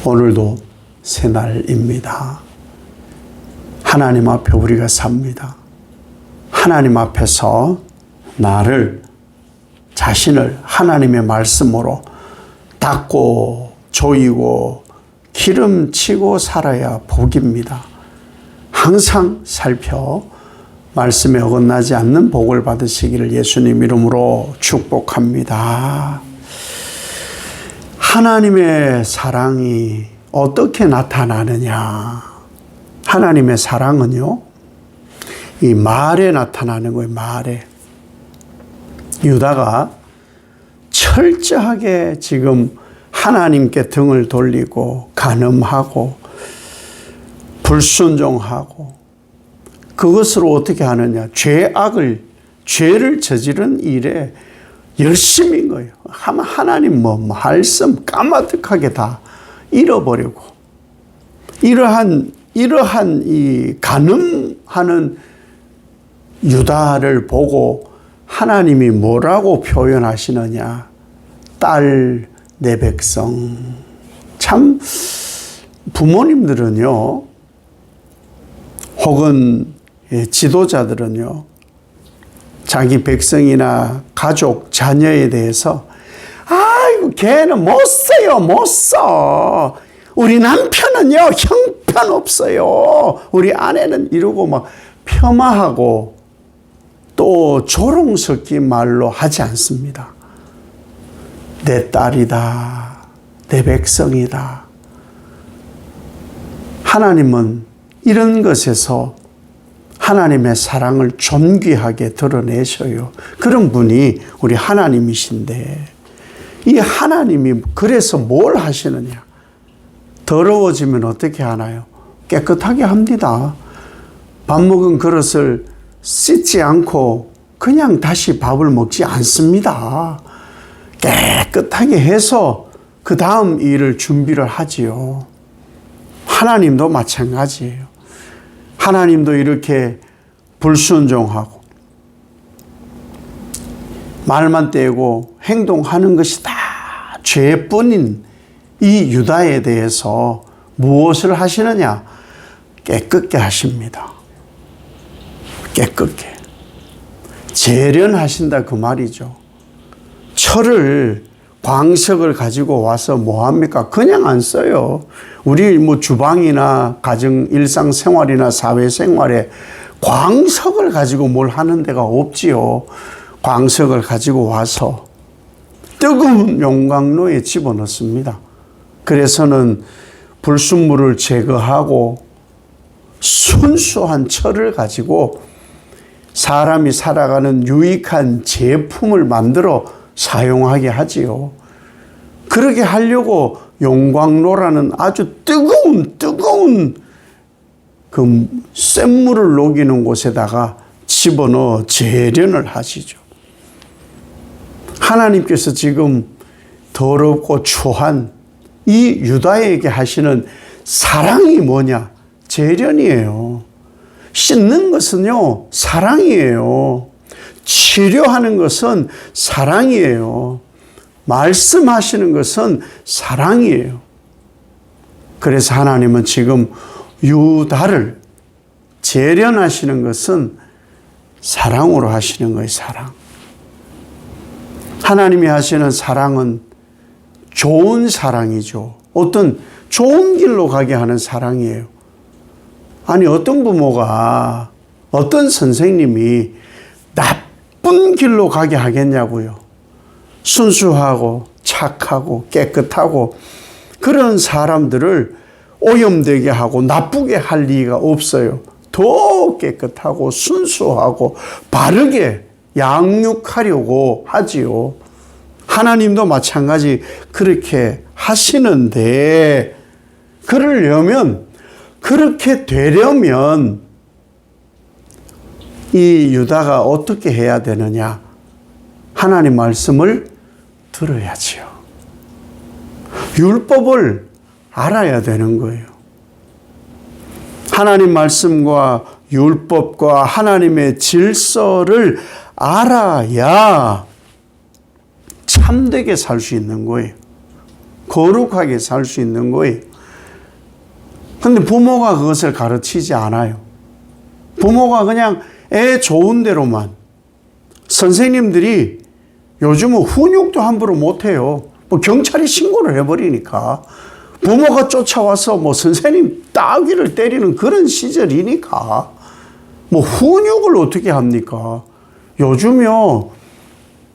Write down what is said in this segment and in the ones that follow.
오늘도 새날입니다. 하나님 앞에 우리가 삽니다. 하나님 앞에서 나를, 자신을 하나님의 말씀으로 닦고 조이고 기름치고 살아야 복입니다. 항상 살펴 말씀에 어긋나지 않는 복을 받으시기를 예수님 이름으로 축복합니다. 하나님의 사랑이 어떻게 나타나느냐? 하나님의 사랑은요, 이 말에 나타나는 거예요. 말에. 유다가 철저하게 지금 하나님께 등을 돌리고 간음하고 불순종하고 그것으로 어떻게 하느냐? 죄를 저지른 일에 열심인 거예요. 하나님 말씀 까마득하게 다 잃어버리고 이러한 이 간음하는 유다를 보고 하나님이 뭐라고 표현하시느냐? 딸 내 백성. 참 부모님들은요, 혹은 지도자들은요, 자기 백성이나 가족, 자녀에 대해서 아이고 걔는 못 써. 우리 남편은요 형편없어요. 우리 아내는 이러고 막 폄하하고 또 조롱 섞인 말로 하지 않습니다. 내 딸이다. 내 백성이다. 하나님은 이런 것에서 하나님의 사랑을 존귀하게 드러내셔요. 그런 분이 우리 하나님이신데, 이 하나님이 그래서 뭘 하시느냐? 더러워지면 어떻게 하나요? 깨끗하게 합니다. 밥 먹은 그릇을 씻지 않고 그냥 다시 밥을 먹지 않습니다. 깨끗하게 해서 그 다음 일을 준비를 하지요. 하나님도 마찬가지예요. 하나님도 이렇게 불순종하고 말만 떼고 행동하는 것이 다 죄뿐인 이 유다에 대해서 무엇을 하시느냐? 깨끗게 하십니다. 깨끗게. 재련하신다 그 말이죠. 철을, 광석을 가지고 와서 뭐 합니까? 그냥 안 써요. 우리 주방이나 가정 일상생활이나 사회생활에 광석을 가지고 뭘 하는 데가 없지요. 광석을 가지고 와서 뜨거운 용광로에 집어넣습니다. 그래서는 불순물을 제거하고 순수한 철을 가지고 사람이 살아가는 유익한 제품을 만들어 사용하게 하지요. 그렇게 하려고 용광로라는 아주 뜨거운 그 쇳물을 녹이는 곳에다가 집어넣어 재련을 하시죠. 하나님께서 지금 더럽고 추한 이 유다에게 하시는 사랑이 뭐냐? 재련이에요. 씻는 것은요, 사랑이에요. 치료하는 것은 사랑이에요. 말씀하시는 것은 사랑이에요. 그래서 하나님은 지금 유다를 재련하시는 것은 사랑으로 하시는 거예요, 사랑. 하나님이 하시는 사랑은 좋은 사랑이죠. 어떤 좋은 길로 가게 하는 사랑이에요. 아니, 어떤 부모가, 어떤 선생님이 나쁜 길로 가게 하겠냐고요. 순수하고 착하고 깨끗하고 그런 사람들을 오염되게 하고 나쁘게 할 리가 없어요. 더 깨끗하고 순수하고 바르게 양육하려고 하지요. 하나님도 마찬가지 그렇게 하시는데, 그렇게 되려면 이 유다가 어떻게 해야 되느냐? 하나님 말씀을 들어야지요. 율법을 알아야 되는 거예요. 하나님 말씀과 율법과 하나님의 질서를 알아야 참되게 살 수 있는 거예요. 거룩하게 살 수 있는 거예요. 근데 부모가 그것을 가르치지 않아요. 부모가 그냥 애 좋은 대로만. 선생님들이 요즘은 훈육도 함부로 못해요. 뭐 경찰이 신고를 해버리니까. 부모가 쫓아와서 뭐 선생님 따귀를 때리는 그런 시절이니까. 뭐 훈육을 어떻게 합니까? 요즘요,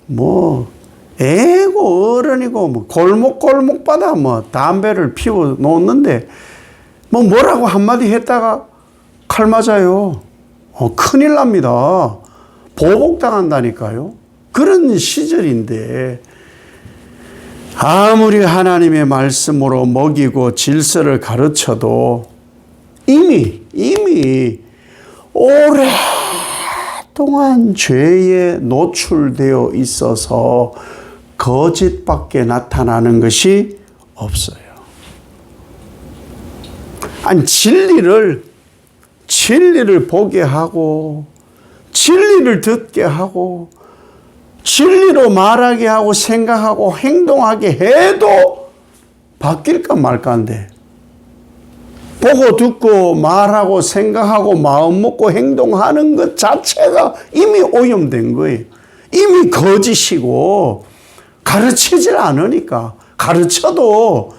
뭐, 애고 어른이고 뭐 골목골목마다 뭐 담배를 피워 놓는데 뭐 뭐라고 한마디 했다가 칼 맞아요. 큰일 납니다. 보복당한다니까요. 그런 시절인데 아무리 하나님의 말씀으로 먹이고 질서를 가르쳐도 이미 오랫동안 죄에 노출되어 있어서 거짓밖에 나타나는 것이 없어요. 아니, 진리를 보게 하고, 진리를 듣게 하고, 진리로 말하게 하고, 생각하고, 행동하게 해도 바뀔까 말까인데, 보고 듣고 말하고 생각하고 마음 먹고 행동하는 것 자체가 이미 오염된 거예요. 이미 거짓이고 가르치질 않으니까. 가르쳐도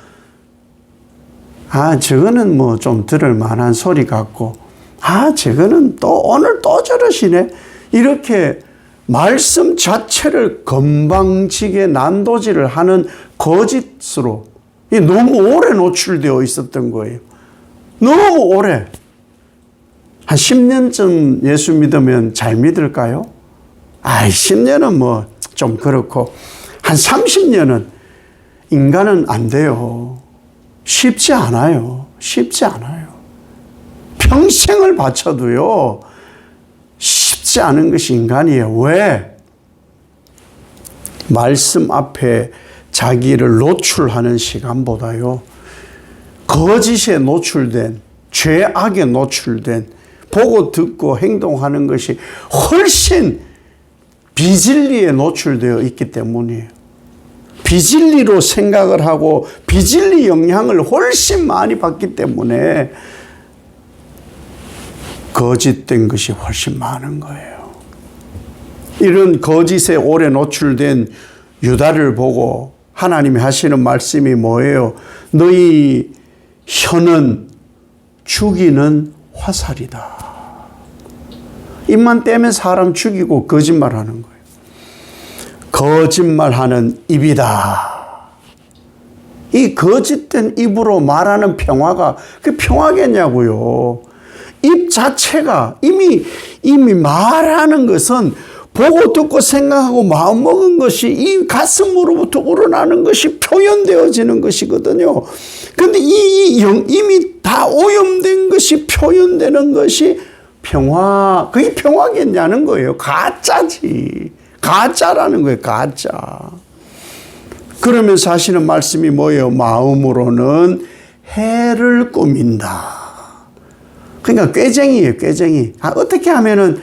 저거는 뭐 좀 들을 만한 소리 같고 저거는 또 오늘 또 저러시네. 이렇게 말씀 자체를 건방지게 난도질을 하는 거짓으로 너무 오래 노출되어 있었던 거예요. 너무 오래. 한 10년쯤 예수 믿으면 잘 믿을까요? 10년은 뭐 좀 그렇고 한 30년은 인간은 안 돼요. 쉽지 않아요. 쉽지 않아요. 평생을 바쳐도요. 쉽지 않은 것이 인간이에요. 왜? 말씀 앞에 자기를 노출하는 시간보다요. 거짓에 노출된, 죄악에 노출된, 보고 듣고 행동하는 것이 훨씬 비진리에 노출되어 있기 때문이에요. 비진리로 생각을 하고 비진리 영향을 훨씬 많이 받기 때문에 거짓된 것이 훨씬 많은 거예요. 이런 거짓에 오래 노출된 유다를 보고 하나님이 하시는 말씀이 뭐예요? 너희 혀는 죽이는 화살이다. 입만 떼면 사람 죽이고 거짓말하는 거예요. 거짓말하는 입이다. 이 거짓된 입으로 말하는 평화가 그 평화겠냐고요. 입 자체가 이미 말하는 것은 보고 듣고 생각하고 마음먹은 것이 이 가슴으로부터 우러나는 것이 표현되어지는 것이거든요. 그런데 이미 다 오염된 것이 표현되는 것이 그게 평화겠냐는 거예요. 가짜지. 가짜라는 거예요. 가짜. 그러면서 하시는 말씀이 뭐예요? 마음으로는 해를 꾸민다. 그러니까 꾀쟁이에요. 꾀쟁이. 어떻게 하면은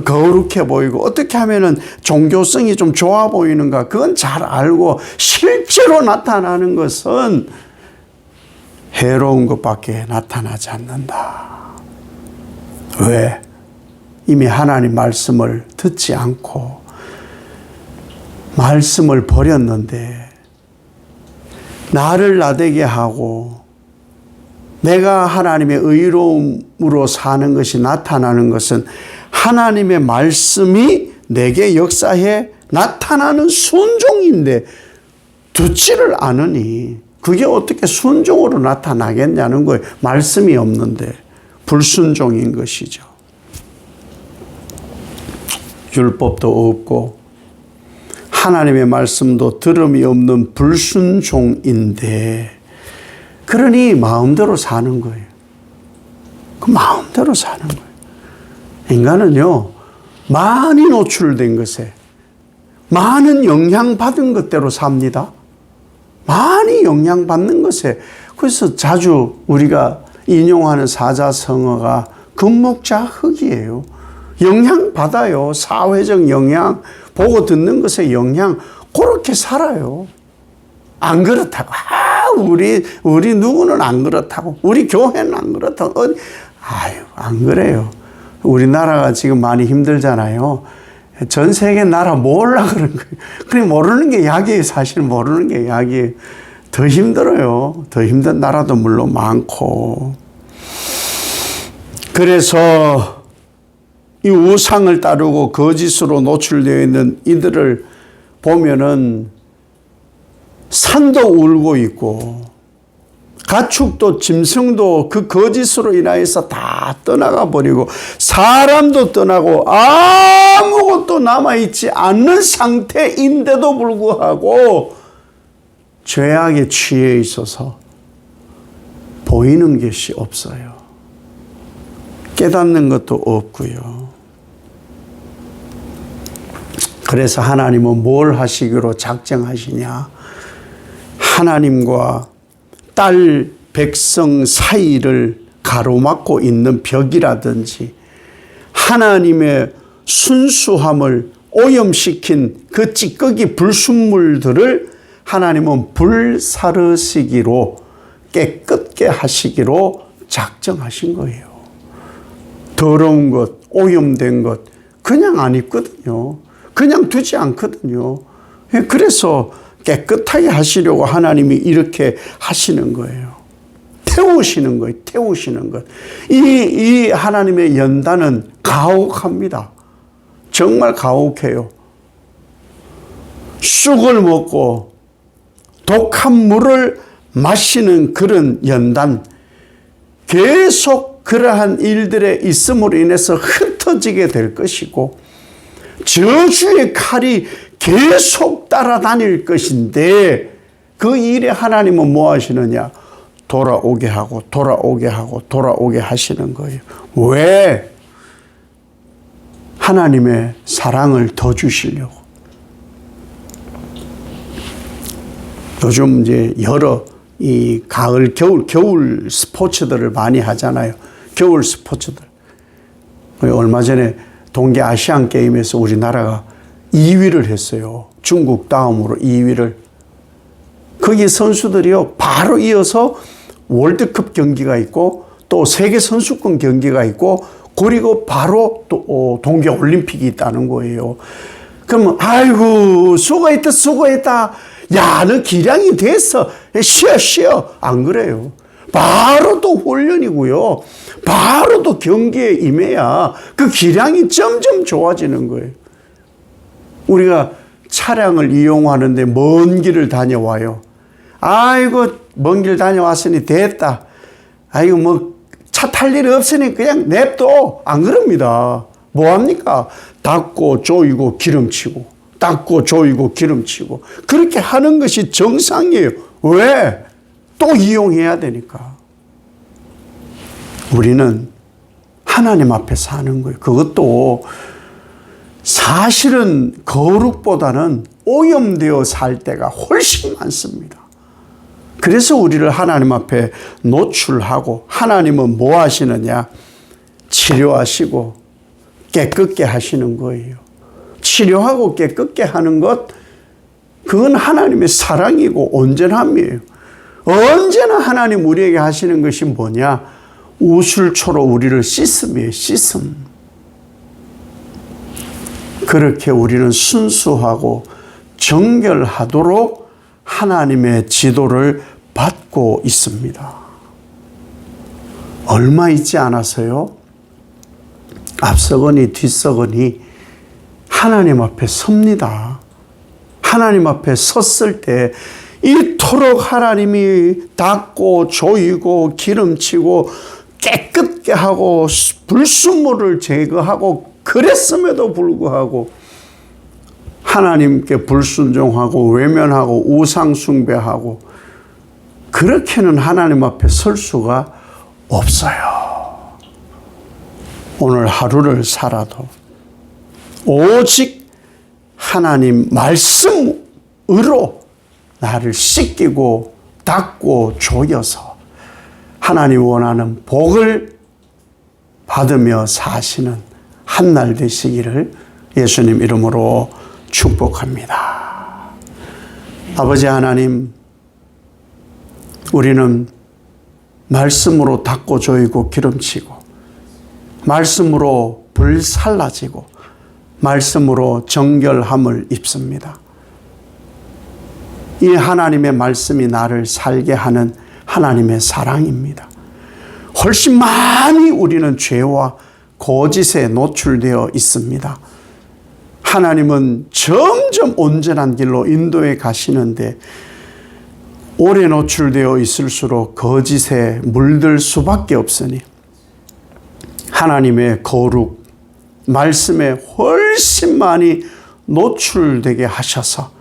거룩해 보이고 어떻게 하면은 종교성이 좀 좋아 보이는가 그건 잘 알고 실제로 나타나는 것은 해로운 것밖에 나타나지 않는다. 왜? 이미 하나님 말씀을 듣지 않고 말씀을 버렸는데 나를 나대게 하고 내가 하나님의 의로움으로 사는 것이 나타나는 것은 하나님의 말씀이 내게 역사해 나타나는 순종인데 듣지를 않으니 그게 어떻게 순종으로 나타나겠냐는 거예요. 말씀이 없는데 불순종인 것이죠. 율법도 없고 하나님의 말씀도 들음이 없는 불순종인데 그러니 마음대로 사는 거예요. 그 마음대로 사는 거예요. 인간은요, 많이 노출된 것에, 많은 영향받은 것대로 삽니다. 많이 영향받는 것에. 그래서 자주 우리가 인용하는 사자성어가 금묵자흑이에요. 영향받아요. 사회적 영향, 보고 듣는 것에 영향, 그렇게 살아요. 안 그렇다고, 우리 누구는 안 그렇다고. 우리 교회는 안 그렇다고. 안 그래요. 우리나라가 지금 많이 힘들잖아요. 전 세계 나라 몰라 그런 거예요. 그래, 모르는 게 약이에요. 사실 모르는 게 약이에요. 더 힘들어요. 더 힘든 나라도 물론 많고. 그래서 이 우상을 따르고 거짓으로 노출되어 있는 이들을 보면은 산도 울고 있고 가축도 짐승도 그 거짓으로 인하여서 다 떠나가 버리고 사람도 떠나고 아무것도 남아있지 않는 상태인데도 불구하고 죄악에 취해 있어서 보이는 것이 없어요. 깨닫는 것도 없고요. 그래서 하나님은 뭘 하시기로 작정하시냐? 하나님과 딸 백성 사이를 가로막고 있는 벽이라든지 하나님의 순수함을 오염시킨 그 찌꺼기 불순물들을 하나님은 불사르시기로 깨끗게 하시기로 작정하신 거예요. 더러운 것, 오염된 것 그냥 안 입거든요. 그냥 두지 않거든요. 그래서 깨끗하게 하시려고 하나님이 이렇게 하시는 거예요. 태우시는 거예요. 태우시는 것. 이 하나님의 연단은 가혹합니다. 정말 가혹해요. 쑥을 먹고 독한 물을 마시는 그런 연단, 계속 그러한 일들에 있음으로 인해서 흩어지게 될 것이고 저주의 칼이 계속 따라다닐 것인데 그 일에 하나님은 뭐 하시느냐? 돌아오게 하고 돌아오게 하고 돌아오게 하시는 거예요. 왜? 하나님의 사랑을 더 주시려고. 요즘 이제 여러 이 가을, 겨울 스포츠들을 많이 하잖아요. 겨울 스포츠들. 얼마 전에 동계 아시안 게임에서 우리나라가 2위를 했어요. 중국 다음으로 2위를. 거기 선수들이요, 바로 이어서 월드컵 경기가 있고, 또 세계 선수권 경기가 있고, 그리고 바로 또 동계 올림픽이 있다는 거예요. 그러면, 아이고, 수고했다, 수고했다. 야, 너 기량이 됐어. 쉬어. 안 그래요. 바로 또 훈련이고요. 바로 또 경기에 임해야 그 기량이 점점 좋아지는 거예요. 우리가 차량을 이용하는데 먼 길을 다녀와요. 아이고, 먼 길 다녀왔으니 됐다. 아이고, 뭐 차 탈 일 없으니 그냥 냅둬. 안 그럽니다. 뭐합니까? 닦고 조이고 기름치고 닦고 조이고 기름치고 그렇게 하는 것이 정상이에요. 왜? 또 이용해야 되니까. 우리는 하나님 앞에 사는 거예요. 그것도 사실은 거룩보다는 오염되어 살 때가 훨씬 많습니다. 그래서 우리를 하나님 앞에 노출하고 하나님은 뭐 하시느냐? 치료하시고 깨끗게 하시는 거예요. 치료하고 깨끗게 하는 것, 그건 하나님의 사랑이고 온전함이에요. 언제나 하나님 우리에게 하시는 것이 뭐냐? 우슬초로 우리를 씻음이에요. 씻음. 그렇게 우리는 순수하고 정결하도록 하나님의 지도를 받고 있습니다. 얼마 있지 않아서요? 앞서거니 뒤서거니 하나님 앞에 섭니다. 하나님 앞에 섰을 때 이토록 하나님이 닦고 조이고 기름치고 깨끗게 하고 불순물을 제거하고 그랬음에도 불구하고 하나님께 불순종하고 외면하고 우상 숭배하고 그렇게는 하나님 앞에 설 수가 없어요. 오늘 하루를 살아도 오직 하나님 말씀으로 나를 씻기고 닦고 조여서 하나님 원하는 복을 받으며 사시는 한날 되시기를 예수님 이름으로 축복합니다. 아버지 하나님, 우리는 말씀으로 닦고 조이고 기름치고, 말씀으로 불살라지고, 말씀으로 정결함을 입습니다. 이 하나님의 말씀이 나를 살게 하는 하나님의 사랑입니다. 훨씬 많이 우리는 죄와 거짓에 노출되어 있습니다. 하나님은 점점 온전한 길로 인도해 가시는데 오래 노출되어 있을수록 거짓에 물들 수밖에 없으니 하나님의 거룩, 말씀에 훨씬 많이 노출되게 하셔서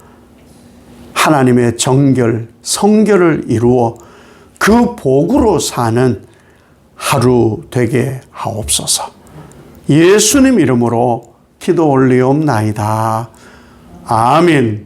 하나님의 정결, 성결을 이루어 그 복으로 사는 하루 되게 하옵소서. 예수님 이름으로 기도 올리옵나이다. 아멘.